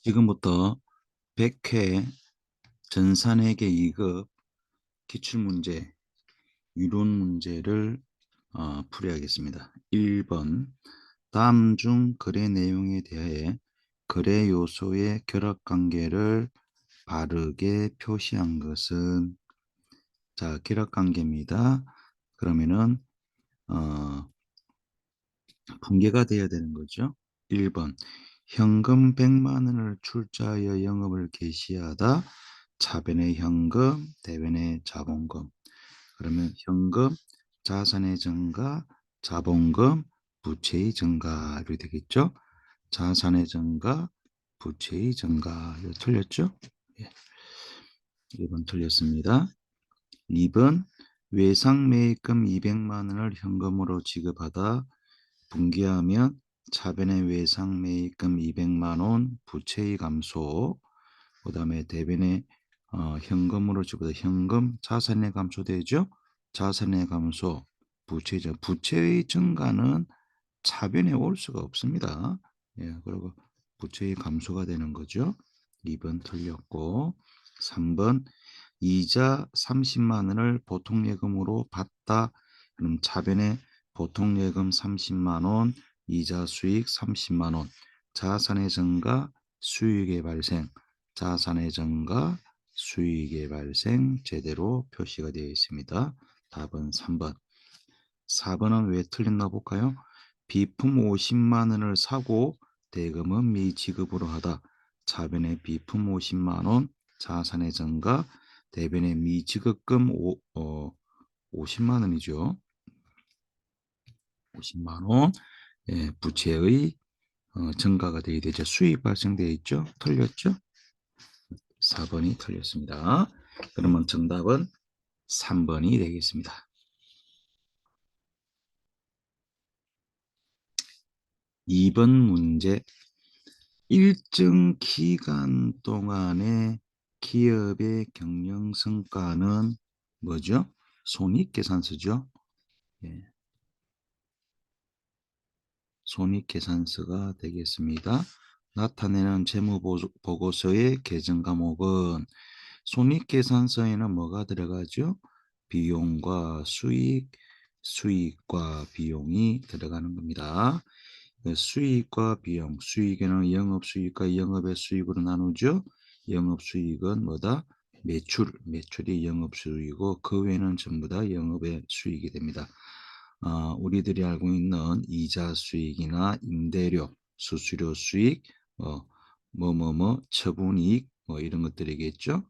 지금부터 100회 전산회계 2급 기출문제, 이론 문제를 풀이하겠습니다. 1번, 다음 중 거래 내용에 대하여 거래 요소의 결합관계를 바르게 표시한 것은, 자, 결합관계입니다. 그러면은 분개가 되어야 되는 거죠. 1번, 현금 100만 원을 출자하여 영업을 개시하다 차변의 현금, 대변의 자본금. 그러면 현금, 자산의 증가, 자본금, 부채의 증가로 되겠죠. 자산의 증가, 부채의 증가. 이거 틀렸죠? 예, 1번 틀렸습니다. 2번, 외상매입금 200만 원을 현금으로 지급하다 분기하면 차변의 외상매입금 200만 원, 부채의 감소, 그 다음에 대변의 현금으로 지급하다 현금, 자산의 감소되죠. 자산의 감소, 부채의 증가는 차변에 올 수가 없습니다. 예, 그리고 부채의 감소가 되는 거죠. 2번 틀렸고, 3번 이자 30만 원을 보통예금으로 받다. 그럼 차변에 보통예금 30만 원, 이자 수익 30만 원, 자산의 증가, 수익의 발생, 자산의 증가, 수익의 발생 제대로 표시가 되어 있습니다. 답은 3번. 4번은 왜 틀렸나 볼까요? 비품 50만 원을 사고 대금은 미지급으로 하다. 차변의 비품 50만 원, 자산의 증가, 대변의 미지급금 50만 원이죠. 50만 원. 예, 부채의 증가가 되어야 되죠. 수익 발생되어 있죠. 틀렸죠? 4번이 틀렸습니다. 그러면 정답은 3번이 되겠습니다. 2번 문제. 일정 기간 동안의 기업의 경영 성과는 뭐죠? 손익계산서죠. 예, 손익계산서가 되겠습니다. 나타내는 재무보고서의 계정 과목은 손익계산서에는 뭐가 들어가죠? 비용과 수익, 수익과 비용이 들어가는 겁니다. 수익과 비용, 수익에는 영업수익과 영업의 수익으로 나누죠. 영업수익은 뭐다? 매출이 영업수익이고 그 외에는 전부 다 영업의 수익이 됩니다. 우리들이 알고 있는 이자 수익이나 임대료, 수수료 수익, 처분이익 이런 것들이겠죠.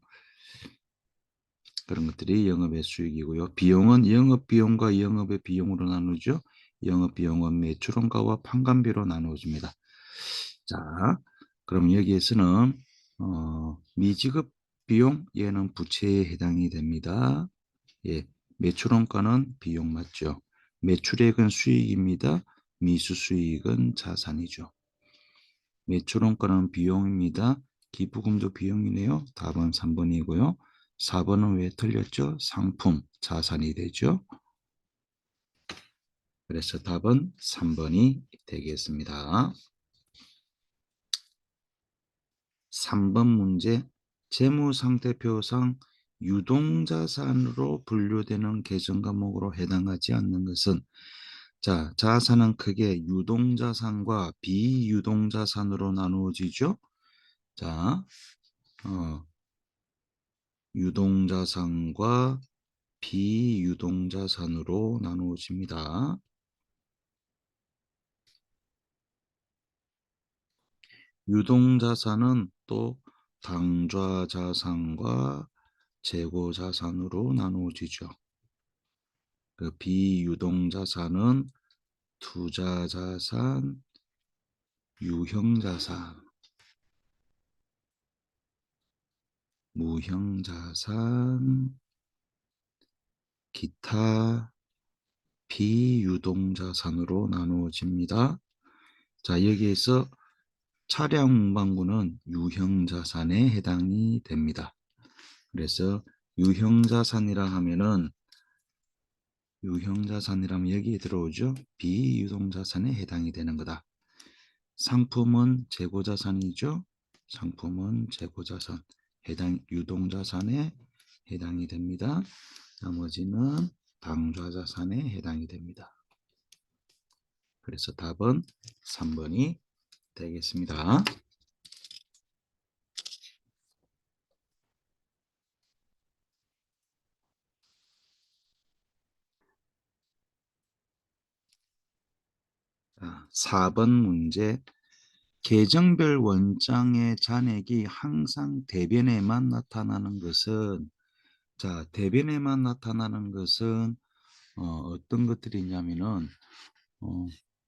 그런 것들이 영업의 수익이고요. 비용은 영업비용과 영업의 비용으로 나누죠. 영업비용은 매출원가와 판관비로 나누어집니다. 자, 그럼 여기에서는 미지급 비용 얘는 부채에 해당이 됩니다. 예, 매출원가는 비용 맞죠. 매출액은 수익입니다. 미수수익은 자산이죠. 매출원가는 비용입니다. 기부금도 비용이네요. 답은 3번이고요. 4번은 왜 틀렸죠? 상품, 자산이 되죠. 그래서 답은 3번이 되겠습니다. 3번 문제, 재무상태표상 유동자산으로 분류되는 계정 과목으로 해당하지 않는 것은, 자, 자산은 크게 유동자산과 비유동자산으로 나누어지죠. 자, 유동자산과 비유동자산으로 나누어집니다. 유동자산은 또 당좌자산과 재고자산으로 나누어지죠. 그 비유동자산은 투자자산, 유형자산, 무형자산, 기타 비유동자산으로 나누어집니다. 자, 여기에서 차량 운반구는 유형자산에 해당이 됩니다. 그래서 유형자산이라 하면은 유형자산이라면 여기에 들어오죠. 비유동자산에 해당이 되는 거다. 상품은 재고자산이죠. 상품은 재고자산, 유동자산에 해당이 됩니다. 나머지는 당좌자산에 해당이 됩니다. 그래서 답은 3번이 되겠습니다. 자, 4번 문제. 계정별 원장의 잔액이 항상 대변에만 나타나는 것은, 자, 대변에만 나타나는 것은 어떤 것들이 있냐면은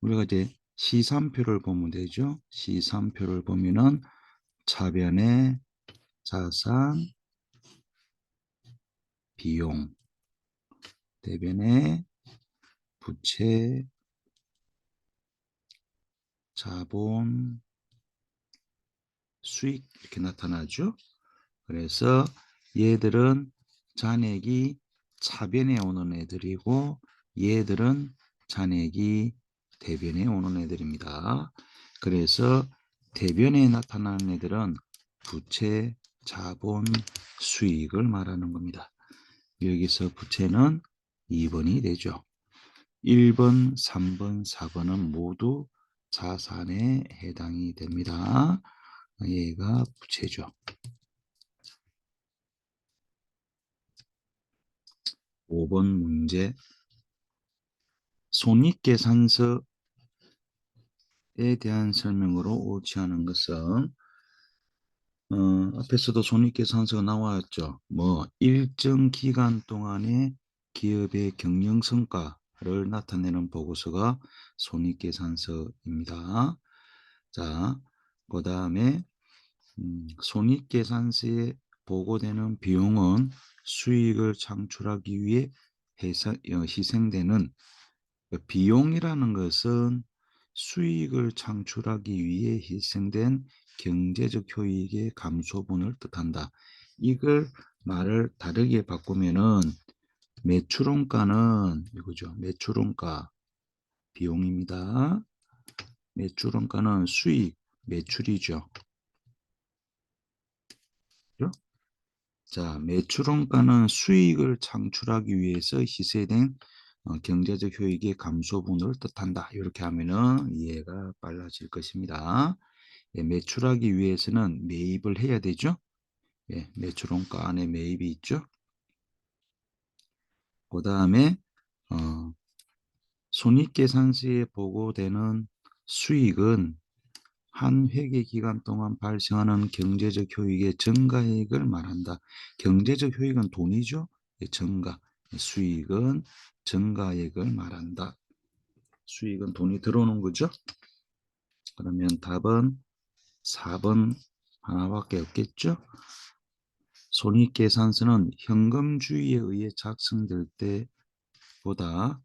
우리가 이제 시산표를 보면 되죠. 시산표를 보면은 차변에 자산, 비용, 대변에 부채, 자본, 수익 이렇게 나타나죠. 그래서 얘들은 잔액이 차변에 오는 애들이고 얘들은 잔액이 대변에 오는 애들입니다. 그래서 대변에 나타나는 애들은 부채, 자본, 수익을 말하는 겁니다. 여기서 부채는 2번이 되죠. 1번, 3번, 4번은 모두 자산에 해당이 됩니다. 얘가 부채죠. 5번 문제. 손익계산서에 대한 설명으로 옳지 않은 것은 앞에서도 손익계산서가 나왔죠. 뭐 일정 기간 동안의 기업의 경영성과를 나타내는 보고서가 손익계산서입니다. 자, 그 다음에 손익계산서에 보고되는 비용은 수익을 창출하기 위해 희생되는, 비용이라는 것은 수익을 창출하기 위해 희생된 경제적 효익의 감소분을 뜻한다. 이걸 말을 다르게 바꾸면은 매출원가는 이거죠. 매출원가 비용입니다. 매출원가는 수익, 매출이죠. 그죠? 자, 매출원가는 수익을 창출하기 위해서 희생된 경제적 효익의 감소분을 뜻한다. 이렇게 하면은 이해가 빨라질 것입니다. 예, 매출하기 위해서는 매입을 해야 되죠. 예, 매출원가 안에 매입이 있죠. 그 다음에 손익계산서에 보고되는 수익은 한 회계 기간 동안 발생하는 경제적 효익의 증가액을 말한다. 경제적 효익은 돈이죠. 예, 증가. 수익은 증가액을 말한다. 수익은 돈이 들어오는 거죠. 그러면 답은 4번 하나밖에 없겠죠. 손익계산서는 현금주의에 의해 작성될 때보다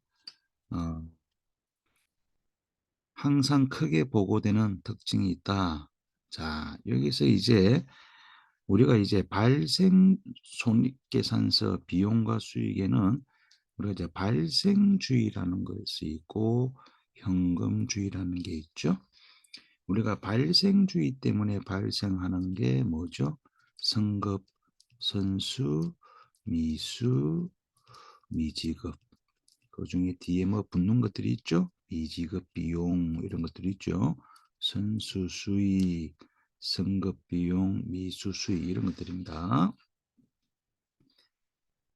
항상 크게 보고되는 특징이 있다. 자, 여기서 이제 우리가 이제 발생 손익계산서 비용과 수익에는 우리가 이제 발생주의라는 것이 있고 현금주의라는 게 있죠. 우리가 발생주의 때문에 발생하는 게 뭐죠? 성급, 선수, 미수, 미지급. 그 중에 뒤에 뭐 붙는 것들이 있죠? 미지급 비용 이런 것들이 있죠. 선수 수익, 성급 비용, 미수 수익 이런 것들입니다.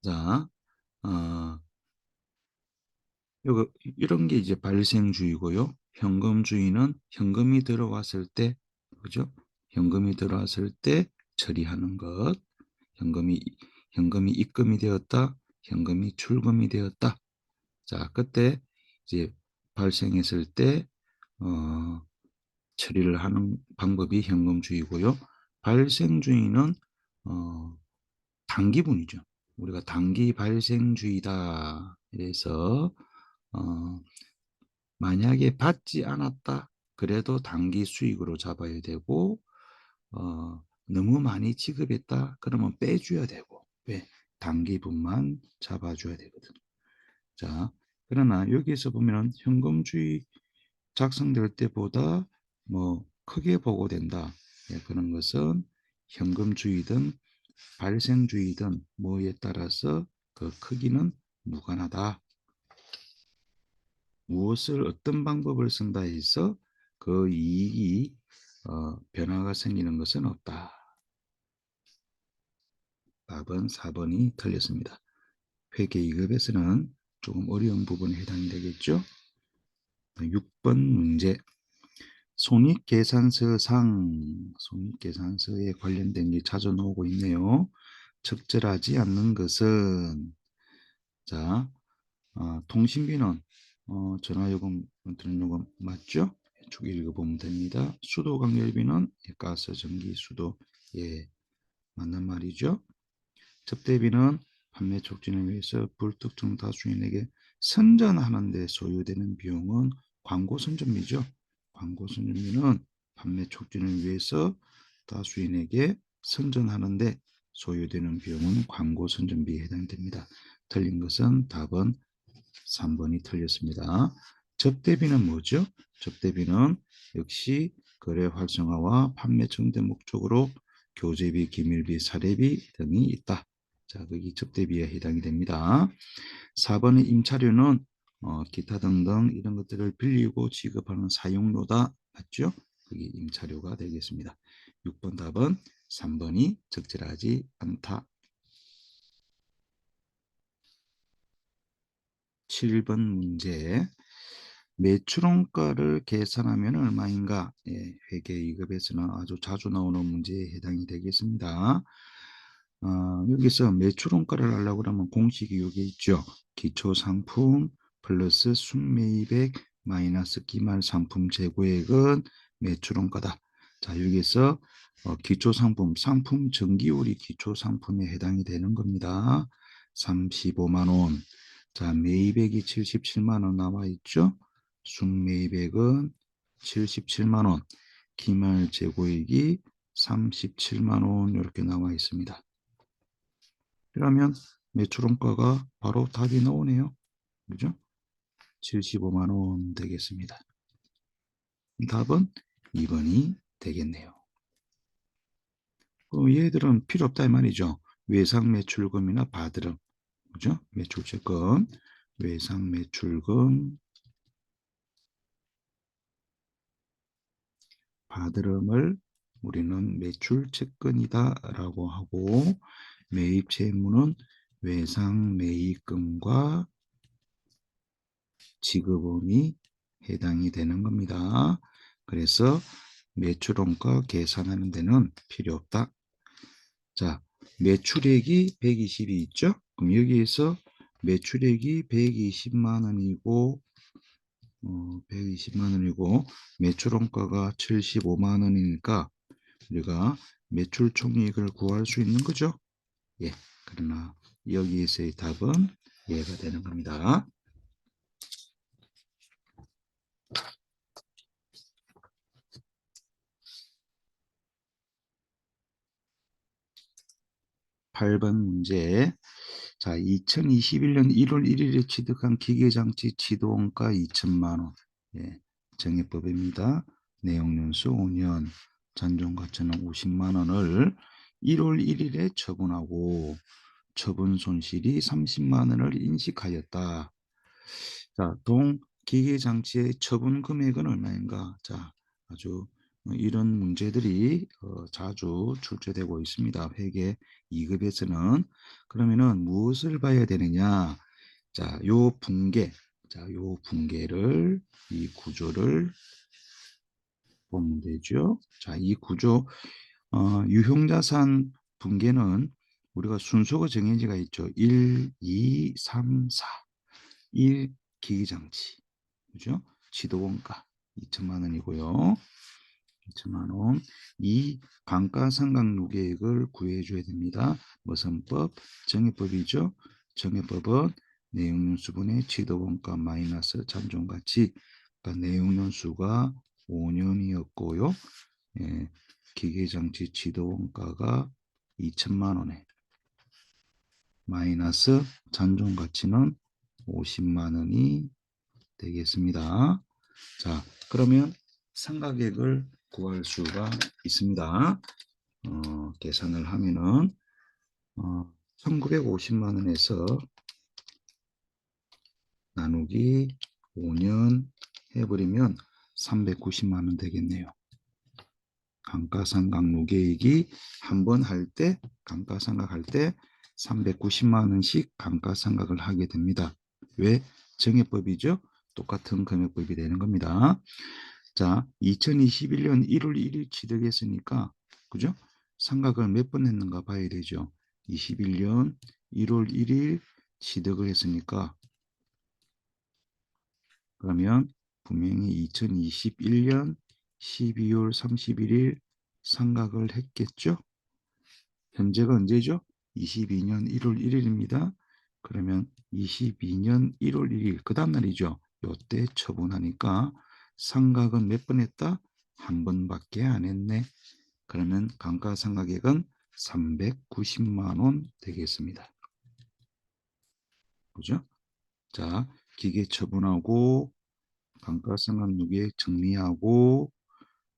자, 요거 이런 게 이제 발생주의고요. 현금주의는 현금이 들어왔을 때, 그죠? 현금이 들어왔을 때 처리하는 것. 현금이 입금이 되었다. 현금이 출금이 되었다. 자, 그때 이제 발생했을 때 처리를 하는 방법이 현금주의고요. 발생주의는 단기분이죠. 우리가 단기 발생주의다. 그래서 만약에 받지 않았다. 그래도 단기 수익으로 잡아야 되고 너무 많이 지급했다. 그러면 빼줘야 되고 왜? 단기분만 잡아줘야 되거든. 자, 그러나 여기서 보면 현금주의 작성될 때보다 뭐 크게 보고된다. 예, 그런 것은 현금주의든 발생주의든 뭐에 따라서 그 크기는 무관하다. 무엇을 어떤 방법을 쓴다 해서 그 이익이 변화가 생기는 것은 없다. 답은 4번이 틀렸습니다. 회계 2급에서는 조금 어려운 부분에 해당이 되겠죠. 6번 문제. 손익계산서에 관련된 게 자주 나오고 있네요. 적절하지 않는 것은 자, 통신비는 전화요금, 인터넷요금 맞죠? 쭉 읽어보면 됩니다. 수도관열비는 가스, 전기, 수도 예 맞는 말이죠. 접대비는 판매 촉진을 위해서 불특정 다수인에게 선전하는 데 소요되는 비용은 광고 선전비죠. 광고 선전비는 판매 촉진을 위해서 다수인에게 선전하는 데 소요되는 비용은 광고 선전비에 해당됩니다. 틀린 것은 답은 3번이 틀렸습니다. 접대비는 뭐죠? 접대비는 역시 거래 활성화와 판매 증대 목적으로 교재비, 기밀비, 사례비 등이 있다. 자, 거기 접대비에 해당이 됩니다. 4번의 임차료는 기타 등등 이런 것들을 빌리고 지급하는 사용료다. 맞죠? 거기 임차료가 되겠습니다. 6번 답은 3번이 적절하지 않다. 7번 문제. 매출원가를 계산하면 얼마인가? 예, 회계 2급에서는 아주 자주 나오는 문제에 해당이 되겠습니다. 여기서 매출원가를 하려고 하면 공식이 여기 있죠. 기초상품 플러스 순매입액 마이너스 기말상품 재고액은 매출원가다. 자, 여기서 기초상품, 상품 전기요리 기초상품에 해당이 되는 겁니다. 35만 원. 자, 매입액이 77만 원 나와 있죠. 순매입액은 77만 원, 기말 재고액이 37만 원 이렇게 나와 있습니다. 그러면 매출원가가 바로 답이 나오네요. 그죠? 75만 원 되겠습니다. 답은 2번이 되겠네요. 그럼 얘들은 필요 없다 이 말이죠. 외상매출금이나 바드름, 그죠? 매출채권, 외상매출금, 바드름을 우리는 매출채권이다 라고 하고, 매입채무는 외상매입금과 지급원이 해당이 되는 겁니다. 그래서 매출원가 계산하는 데는 필요 없다. 자, 매출액이 120이 있죠? 그럼 여기에서 매출액이 120만 원이고 120만 원이고 매출원가가 75만 원이니까 우리가 매출 총이익을 구할 수 있는 거죠. 예. 그러나 여기에서의 답은 예가 되는 겁니다. 8번 문제. 자, 2021년 1월 1일에 취득한 기계장치 지도원가 2천만 원. 예, 정해법입니다. 내용연수 5년, 잔존가치는 50만 원을 1월 1일에 처분하고 처분 손실이 30만 원을 인식하였다. 자, 기계장치의 처분 금액은 얼마인가? 자, 아주 이런 문제들이 자주 출제되고 있습니다. 회계 2급에서는. 그러면은 무엇을 봐야 되느냐? 자, 요 붕괴. 자, 요 붕괴를, 이 구조를 보면 되죠. 자, 이 구조, 유형자산 붕괴는 우리가 순서가 정해지가 있죠. 1, 2, 3, 4. 1, 기기장치. 그죠? 지도원가 2천만 원이고요. 2천만 원. 2, 감가상각유계액을 구해줘야 됩니다. 무선법, 정해법이죠. 정해법은 내용연수분의 지도원가 마이너스 잔존가치. 그러니까 내용연수가 5년이었고요. 예, 기계장치 지도원가가 2천만 원에 마이너스 잔존가치는 50만 원이 되겠습니다. 자, 그러면 상가액을 구할 수가 있습니다. 계산을 하면은 1950만 원에서 나누기 5년 해버리면 390만 원 되겠네요. 감가상각 노계액이 한 번 할 때 감가상각할 때 390만 원씩 감가상각을 하게 됩니다. 왜? 정액법이죠. 똑같은 금액법이 되는 겁니다. 자, 2021년 1월 1일 취득했으니까 그죠? 상각을 몇 번 했는가 봐야 되죠. 21년 1월 1일 취득을 했으니까 그러면 분명히 2021년 12월 31일 상각을 했겠죠? 현재가 언제죠? 22년 1월 1일입니다. 그러면 22년 1월 1일 그 다음 날이죠. 요때 처분하니까 상각은 몇 번 했다? 한 번밖에 안 했네. 그러면 감가상각액은 390만 원 되겠습니다. 그죠? 자, 기계 처분하고 감가상각 누계액 정리하고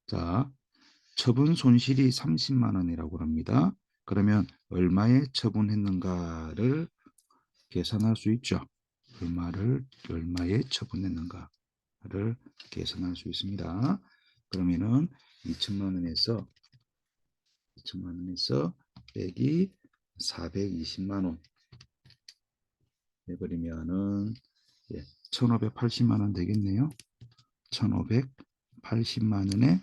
자, 처분 손실이 30만 원이라고 합니다. 그러면 얼마에 처분했는가를 계산할 수 있죠. 얼마에 처분했는가를 계산할 수 있습니다. 그러면은 2천만 원에서 빼기 420만 원 해버리면은 1580만 원 되겠네요. 1580만 원에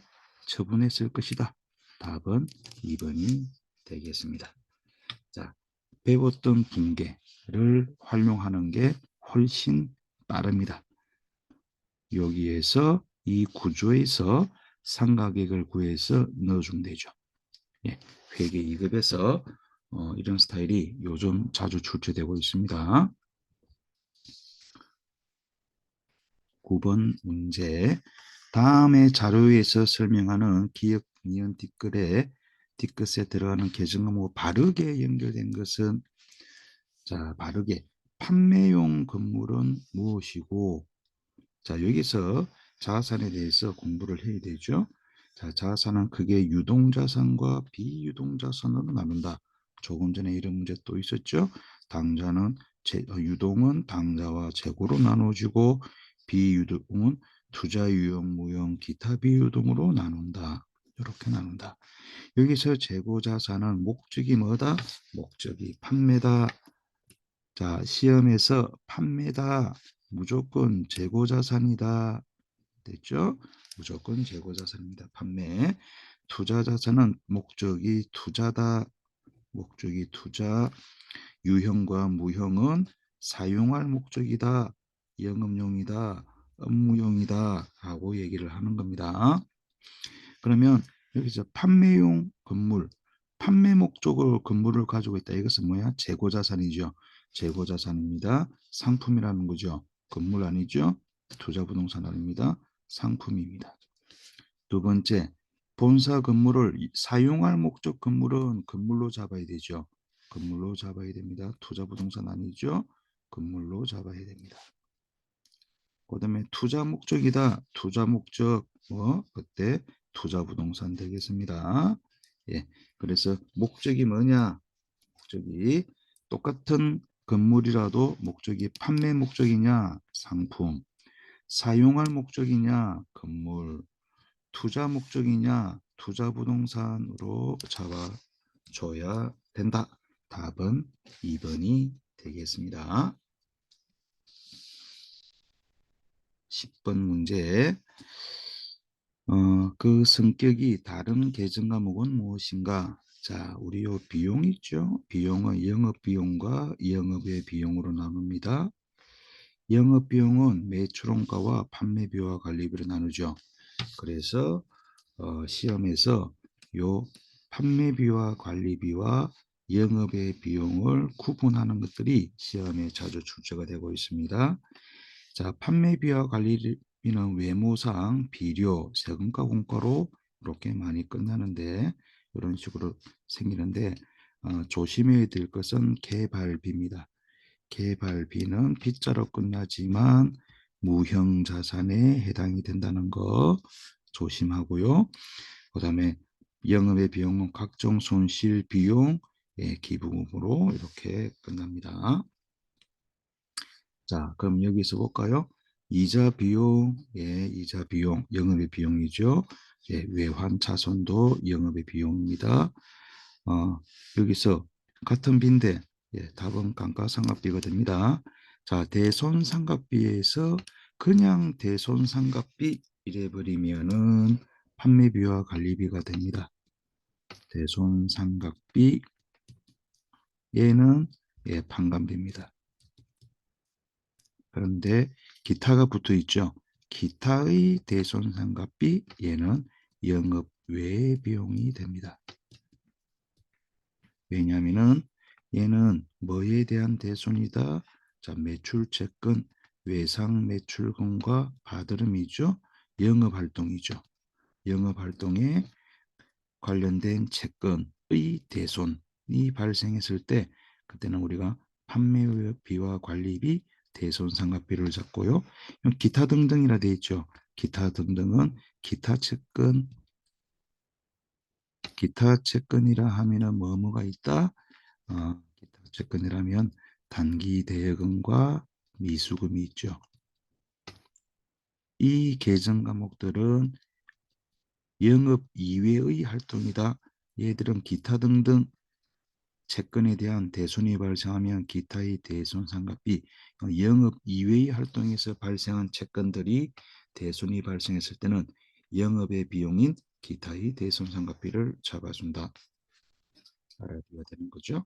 처분했을 것이다. 답은 2번이 되겠습니다. 자, 배웠던 붕괴를 활용하는 게 훨씬 빠릅니다. 여기에서 이 구조에서 상가액을 구해서 넣어주면 되죠. 예, 회계 2급에서 이런 스타일이 요즘 자주 출제되고 있습니다. 9번 문제. 다음의 자료에서 설명하는 기억 니은 뒤끝에 들어가는 계정 과목과 바르게 연결된 것은 자, 바르게 판매용 건물은 무엇이고 자, 여기서 자산에 대해서 공부를 해야 되죠. 자, 자산은 크게 유동자산과 비유동자산으로 나눈다. 조금 전에 이런 문제 또 있었죠. 유동은 당좌와 재고로 나눠지고 비유동은 투자 유형, 무형, 기타 비유동으로 나눈다. 이렇게 나눈다. 여기서 재고자산은 목적이 뭐다? 목적이 판매다. 자, 시험에서 판매다. 무조건 재고자산이다. 됐죠? 무조건 재고자산입니다. 판매. 투자자산은 목적이 투자다. 목적이 투자. 유형과 무형은 사용할 목적이다. 영업용이다. 업무용이다. 하고 얘기를 하는 겁니다. 그러면 여기서 판매용 건물, 판매 목적으로 건물을 가지고 있다. 이것은 뭐야? 재고자산이죠. 재고자산입니다. 상품이라는 거죠. 건물 아니죠? 투자부동산 아닙니다. 상품입니다. 두 번째, 본사 건물을 사용할 목적 건물은 건물로 잡아야 되죠. 건물로 잡아야 됩니다. 투자부동산 아니죠? 건물로 잡아야 됩니다. 그 다음에 투자 목적이다. 투자 목적 그때 투자 부동산 되겠습니다. 예, 그래서 목적이 뭐냐? 목적이 똑같은 건물이라도 목적이 판매 목적이냐? 상품. 사용할 목적이냐? 건물. 투자 목적이냐? 투자 부동산으로 잡아줘야 된다. 답은 2번이 되겠습니다. 10번 문제. 그 성격이 다른 계정 과목은 무엇인가? 자, 우리 요 비용 있죠? 비용은 영업비용과 영업외 비용으로 나눕니다. 영업비용은 매출원가와 판매비와 관리비로 나누죠. 그래서 시험에서 요 판매비와 관리비와 영업외 비용을 구분하는 것들이 시험에 자주 출제가 되고 있습니다. 자, 판매비와 관리비는 외모상 비료, 세금과 공과로 이렇게 많이 끝나는데 이런 식으로 생기는데 조심해야 될 것은 개발비입니다. 개발비는 빗자로 끝나지만 무형자산에 해당이 된다는 거 조심하고요. 그다음에 영업의 비용은 각종 손실 비용 기부금으로 이렇게 끝납니다. 자, 그럼 여기서 볼까요? 이자 비용, 이자 비용, 영업의 비용이죠. 외환 차손도 영업의 비용입니다. 여기서 같은 빈대, 답은 감가상각비가 됩니다. 자, 대손상각비에서 그냥 대손상각비 이래 버리면은 판매비와 관리비가 됩니다. 대손상각비 얘는 판관비입니다. 그런데 기타가 붙어 있죠. 기타의 대손상각비 얘는 영업 외 비용이 됩니다. 왜냐하면은 얘는 뭐에 대한 대손이다? 자, 매출 채권, 외상 매출금과 받으름이죠. 영업 활동이죠. 영업 활동에 관련된 채권의 대손이 발생했을 때 그때는 우리가 판매비와 관리비, 대손상각비를 잡고요. 기타 등등이라 되어 있죠. 기타 등등은 기타 채권이라 하면은 뭐뭐가 있다? 기타 채권이라면 단기 대여금과 미수금이 있죠. 이 계정 과목들은 영업 이외의 활동이다. 얘들은 기타 등등 채권에 대한 대손이 발생하면 기타의 대손상각비, 영업 이외의 활동에서 발생한 채권들이 대손이 발생했을 때는 영업의 비용인 기타의 대손상각비를 잡아준다. 알아둬야 되는 거죠.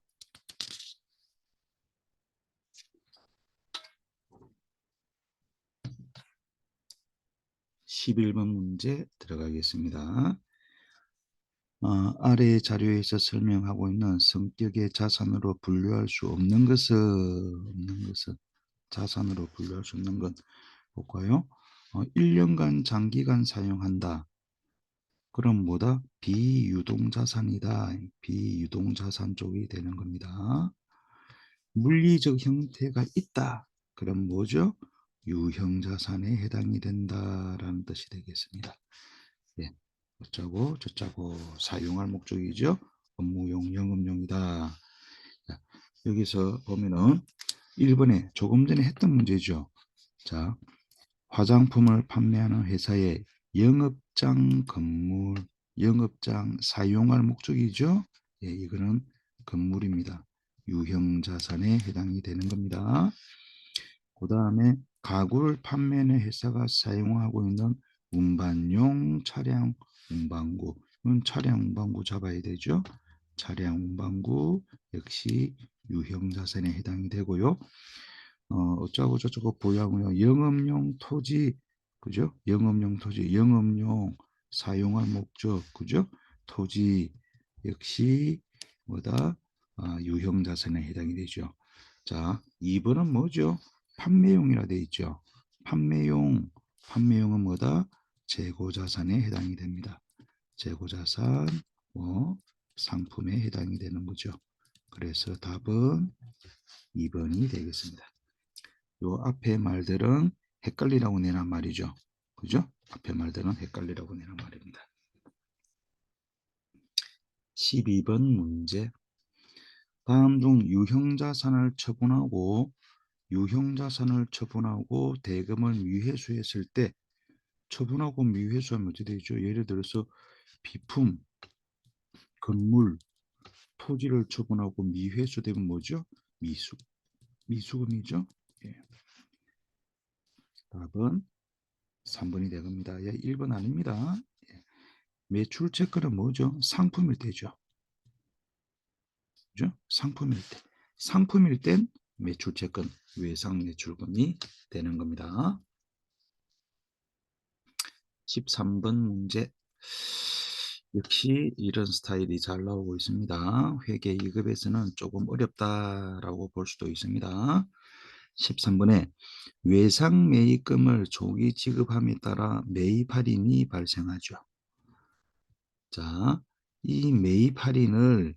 11번 문제 들어가겠습니다. 아래 자료에서 설명하고 있는 성격의 자산으로 분류할 수 없는 것은 자산으로 분류할 수 없는 건 볼까요? 1년간 장기간 사용한다. 그럼 뭐다? 비유동자산이다. 비유동자산 쪽이 되는 겁니다. 물리적 형태가 있다. 그럼 뭐죠? 유형자산에 해당이 된다라는 뜻이 되겠습니다. 예, 어쩌고 저쩌고 사용할 목적이죠. 업무용, 영업용이다. 자, 여기서 보면은 1번에 조금 전에 했던 문제죠. 자, 화장품을 판매하는 회사의 영업장 건물, 영업장 사용할 목적이죠. 이거는 건물입니다. 유형자산에 해당이 되는 겁니다. 그 다음에 가구를 판매하는 회사가 사용하고 있는 운반용 차량 운반구, 이건 차량 운반구 잡아야 되죠. 차량 운반구 역시 유형자산에 해당이 되고요. 어쩌고 저쩌고 보양은요. 영업용 토지, 그죠? 영업용 토지, 영업용 사용할 목적, 그죠? 토지 역시 뭐다? 유형자산에 해당이 되죠. 자, 2번은 뭐죠? 판매용이라 되어 있죠. 판매용은 뭐다? 재고자산에 해당이 됩니다. 재고자산, 상품에 해당이 되는 거죠. 그래서 답은 2번이 되겠습니다. 요 앞에 말들은 헷갈리라고 내란 말이죠. 그죠? 앞에 말들은 헷갈리라고 내란 말입니다. 12번 문제. 다음 중 유형자산을 처분하고 대금을 미회수했을 때 처분하고 미회수하면 어떻게 되죠? 예를 들어서 비품, 건물, 토지를 처분하고 미회수되면 뭐죠? 미수금이죠. 예. 답은 3번이 되겁니다. 1번 아닙니다. 예. 매출 채권은 뭐죠? 상품일 때죠. 그죠? 상품일 땐 매출 채권, 외상 매출금이 되는 겁니다. 13번 문제. 역시 이런 스타일이 잘 나오고 있습니다. 회계 2급에서는 조금 어렵다라고 볼 수도 있습니다. 13번에 외상 매입금을 조기 지급함에 따라 매입 할인이 발생하죠. 자, 이 매입 할인을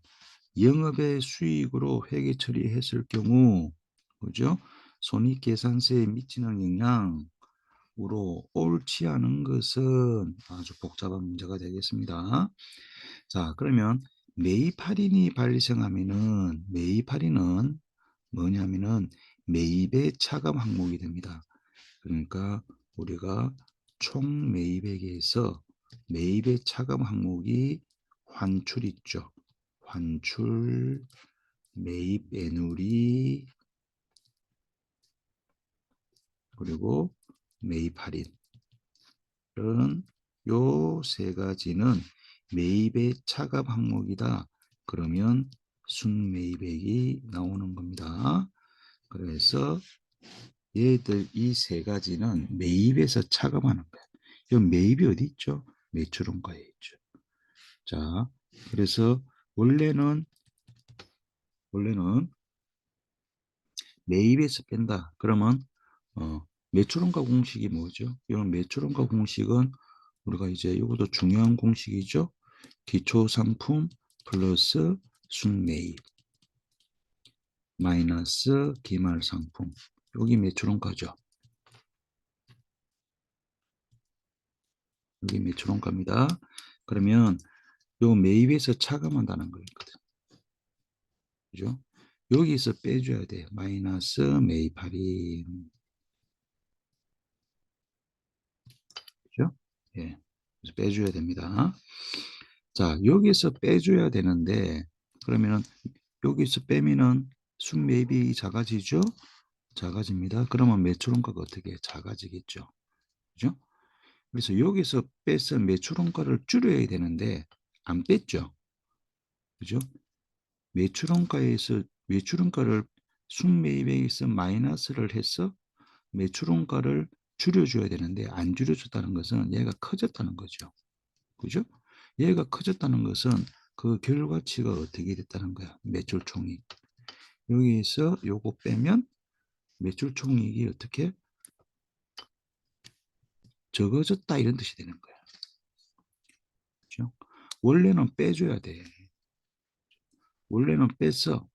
영업의 수익으로 회계 처리했을 경우, 그죠? 손익계산서에 미치는 영향, 옳지 않은 것은 아주 복잡한 문제가 되겠습니다. 자, 그러면 매입할인이 발생하면은 매입할인은 뭐냐면은 매입의 차감 항목이 됩니다. 그러니까 우리가 총 매입액에서 매입의 차감 항목이 환출 있죠. 환출, 매입 애누리, 그리고 매입 할인. 이런 요 세 가지는 매입의 차감 항목이다. 그러면 순매입액이 나오는 겁니다. 그래서 얘들 이 세 가지는 매입에서 차감하는 거예요. 이 매입이 어디 있죠? 매출원가에 있죠. 자, 그래서 원래는 매입에서 뺀다. 그러면 매출원가 공식이 뭐죠? 이런 매출원가 공식은 우리가 이제 이것도 중요한 공식이죠. 기초상품 플러스 순매입 마이너스 기말상품. 여기 매출원가죠. 여기 매출원가입니다. 그러면 요 매입에서 차감한다는 거거든. 그죠? 여기서 빼줘야 돼. 마이너스 매입 할인. 그죠? 예. 그래서 빼줘야 됩니다. 자, 여기서 빼줘야 되는데, 그러면은 여기서 빼면은 순매입이 작아지죠? 작아집니다. 그러면 매출원가가 어떻게 작아지겠죠? 그죠? 그래서 여기서 빼서 매출원가를 줄여야 되는데 안 뺐죠. 그죠? 매출원가를 순매입액에서 마이너스를 해서 매출원가를 줄여줘야 되는데 안 줄여줬다는 것은 얘가 커졌다는 거죠. 그죠? 얘가 커졌다는 것은 그 결과치가 어떻게 됐다는 거야. 매출총익. 여기에서 요거 빼면 매출총익이 어떻게 적어졌다 이런 뜻이 되는 거야. 그죠? 원래는 빼줘야 돼. 원래는 빼서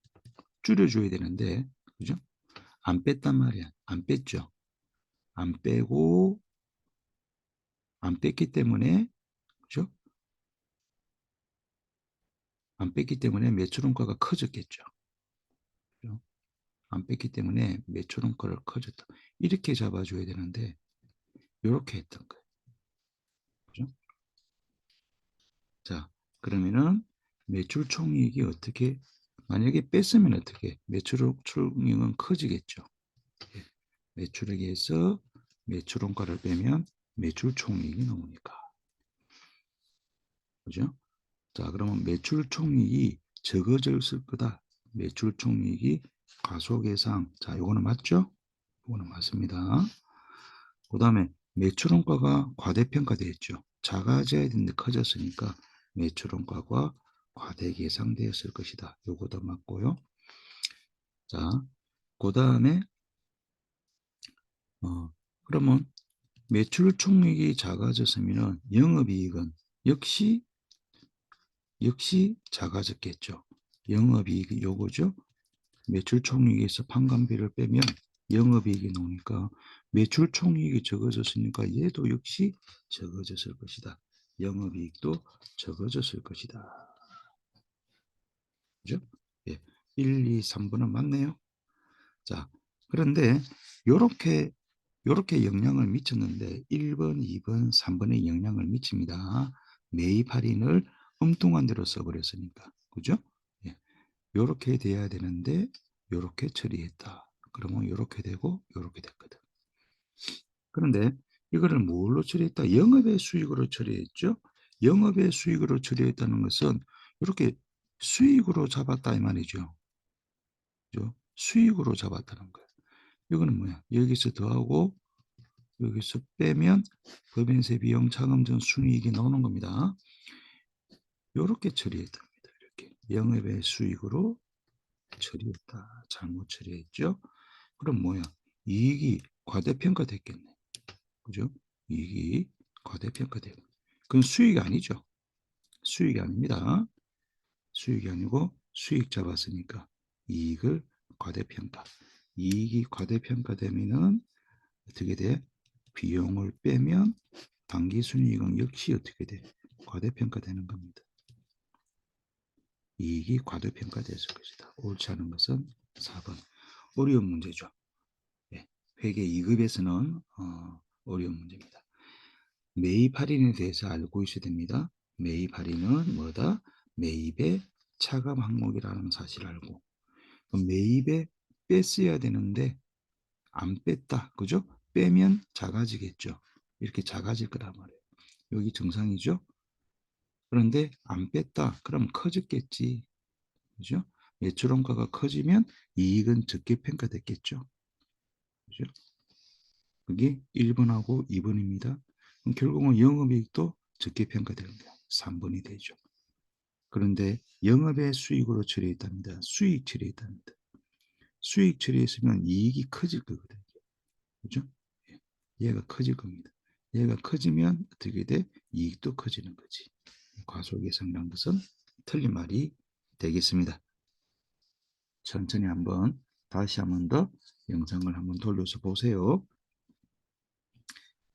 줄여줘야 되는데, 그죠? 안 뺐단 말이야. 안 뺐죠. 안 빼고, 안 뺐기 때문에, 그죠? 안 뺐기 때문에 매출원가가 커졌겠죠. 그죠? 안 뺐기 때문에 매출원가를 커졌다. 이렇게 잡아줘야 되는데, 이렇게 했던 거예요. 그죠? 자, 그러면은 매출 총이익이 어떻게, 만약에 뺐으면 어떻게, 매출 총이익은 커지겠죠. 예. 매출액에서 매출원가를 빼면 매출 총이익이 나오니까. 그죠? 자, 그러면 매출 총이익이 적어졌을 거다. 매출 총이익이 과속예상. 자, 요거는 맞죠? 요거는 맞습니다. 그 다음에 매출원가가 과대평가되어 있죠. 작아져야 되는데 커졌으니까 매출원가가 과대 예상되었을 것이다. 요거도 맞고요. 자, 그 다음에 그러면 매출 총액이 작아졌으면 영업이익은 역시 작아졌겠죠. 영업이익이 요거죠. 매출 총액에서 판관비를 빼면 영업이익이 나오니까 매출 총액이 적어졌으니까 얘도 역시 적어졌을 것이다. 영업이익도 적어졌을 것이다. 그죠? 예. 1, 2, 3번은 맞네요. 자, 그런데 요렇게 영향을 미쳤는데 1번, 2번, 3번에 영향을 미칩니다. 매입 할인을 엉뚱한 대로 써버렸으니까. 그죠? 예. 요렇게 돼야 되는데 요렇게 처리했다. 그러면 요렇게 되고 요렇게 됐거든. 그런데 이거를 뭘로 처리했다? 영업의 수익으로 처리했죠. 영업의 수익으로 처리했다는 것은 이렇게 수익으로 잡았다 이 말이죠. 그죠? 수익으로 잡았다는 거예요. 이거는 뭐야? 여기서 더하고 여기서 빼면 법인세 비용 자금 전 순이익이 나오는 겁니다. 이렇게 처리했답니다. 이렇게 영업의 수익으로 처리했다. 잘못 처리했죠. 그럼 뭐야? 이익이 과대평가됐겠네. 그죠? 이익이 과대평가되고. 그건 수익이 아니죠. 수익이 아닙니다. 수익이 아니고 수익 잡았으니까 이익을 과대평가. 이익이 과대평가되면은 어떻게 돼? 비용을 빼면 당기순이익은 역시 어떻게 돼? 과대평가되는 겁니다. 이익이 과대평가됐을 것이다. 옳지 않은 것은 4번. 어려운 문제죠. 예, 회계 2급에서는 어려운 문제입니다. 매입 할인에 대해서 알고 있어야 됩니다. 매입 할인은 뭐다? 매입의 차감 항목이라는 사실을 알고, 매입에 뺐어야 되는데 안 뺐다. 그죠? 빼면 작아지겠죠. 이렇게 작아질 거란 말이에요. 여기 정상이죠? 그런데 안 뺐다. 그럼 커졌겠지. 그죠? 매출원가가 커지면 이익은 적게 평가됐겠죠. 그죠? 그게 1번하고 2번입니다. 그럼 결국은 영업이익도 적게 평가되는 거예요. 3번이 되죠. 그런데 영업의 수익으로 처리했답니다. 수익 처리했답니다. 수익 처리했으면 이익이 커질 거거든요. 그죠? 얘가 커질 겁니다. 얘가 커지면 어떻게 돼? 이익도 커지는 거지. 과소계산이라는 것은 틀린 말이 되겠습니다. 천천히 한번 다시 한번 더 영상을 한번 돌려서 보세요.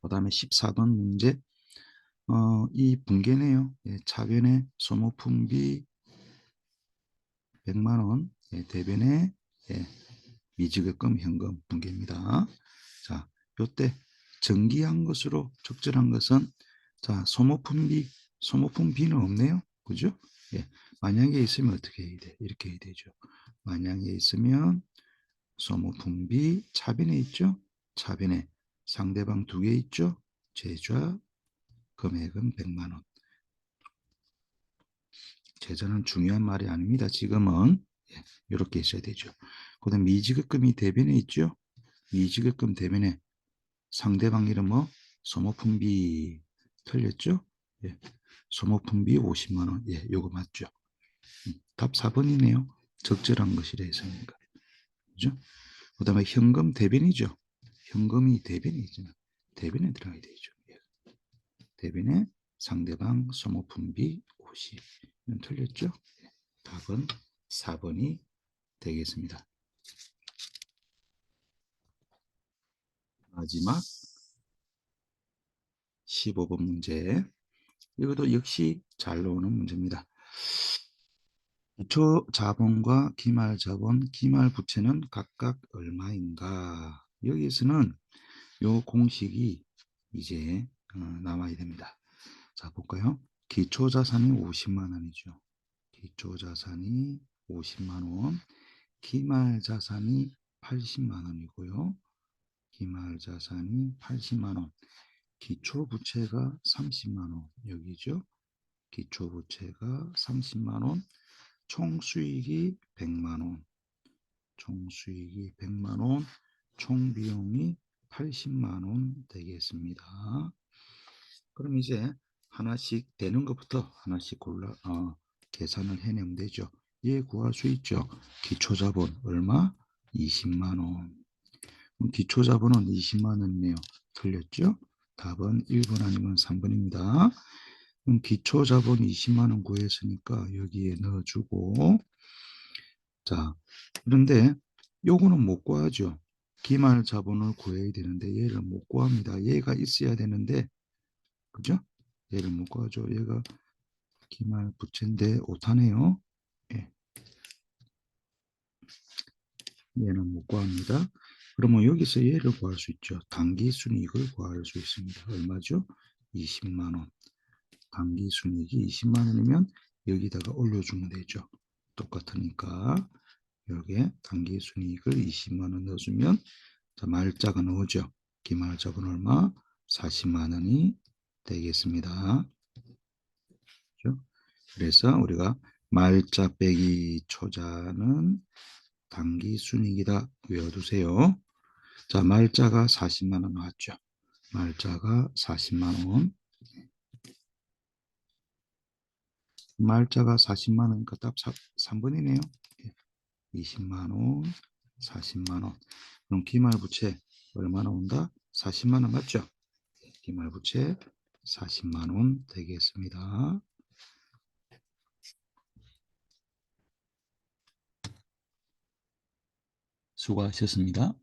그 다음에 14번 문제. 이 분계네요. 예, 차변에 소모품비 100만원, 예, 대변에 예, 미지급금 현금 분계입니다. 자, 요때 정기한 것으로 적절한 것은 자, 소모품비는 없네요. 그죠? 예, 만약에 있으면 어떻게 해야 돼? 이렇게 해야 되죠. 만약에 있으면 소모품비 차변에 있죠? 차변에 상대방 2개 있죠? 제좌 금액은 100만원. 제자는 중요한 말이 아닙니다. 지금은 이렇게 있어야 되죠. 그 다음 미지급금이 대변에 있죠. 미지급금 대변에 상대방 이름 뭐 소모품비 틀렸죠. 예. 소모품비 50만원. 예, 요거 맞죠. 답 4번이네요. 적절한 것이라 했으니까. 그죠? 그 다음에 현금 대변이죠. 현금이 대변에 있잖아. 대변에 들어가야 되죠. 예. 대변에 상대방 소모품비 50. 이건 틀렸죠? 예. 답은 4번이 되겠습니다. 마지막 15번 문제. 이것도 역시 잘 나오는 문제입니다. 기초 자본과 기말 자본, 기말 부채는 각각 얼마인가? 여기서는 요 공식이 이제 나와야 됩니다. 자, 볼까요? 기초 자산이 50만 원이죠. 기초 자산이 50만 원, 기말 자산이 80만 원이고요. 기말 자산이 80만 원. 기초 부채가 30만 원. 여기죠. 기초 부채가 30만 원. 총 수익이 100만 원. 총 수익이 100만 원. 총 비용이 80만 원 되겠습니다. 그럼 이제 하나씩 되는 것부터 하나씩 골라 계산을 해내면 되죠. 얘 구할 수 있죠. 기초자본 얼마? 20만 원. 기초자본은 20만 원이네요. 틀렸죠? 답은 1번 아니면 3번입니다. 그럼 기초자본 20만 원 구했으니까 여기에 넣어주고, 자, 그런데 요거는 못 구하죠. 기말 자본을 구해야 되는데 얘를 못 구합니다. 얘가 있어야 되는데, 그죠? 얘를 못 구하죠. 얘가 기말 부채인데 오타네요. 예, 얘는 못 구합니다. 그러면 여기서 얘를 구할 수 있죠. 당기순이익을 구할 수 있습니다. 얼마죠? 20만 원. 당기순이익이 20만 원이면 여기다가 올려주면 되죠. 똑같으니까 여기에 당기순이익을 20만 원 넣어주면 자, 말자가 나오죠. 기말자본 얼마? 40만 원이 되겠습니다. 그렇죠? 그래서 우리가 말자 빼기 초자는 당기순이익이다 외워두세요. 자, 말자가 40만 원 나왔죠. 말자가 40만 원. 말자가 40만 원이니까 답 3번이네요. 20만 원, 40만 원. 그럼 기말부채 얼마 나온다? 40만 원 맞죠? 기말부채 40만 원 되겠습니다. 수고하셨습니다.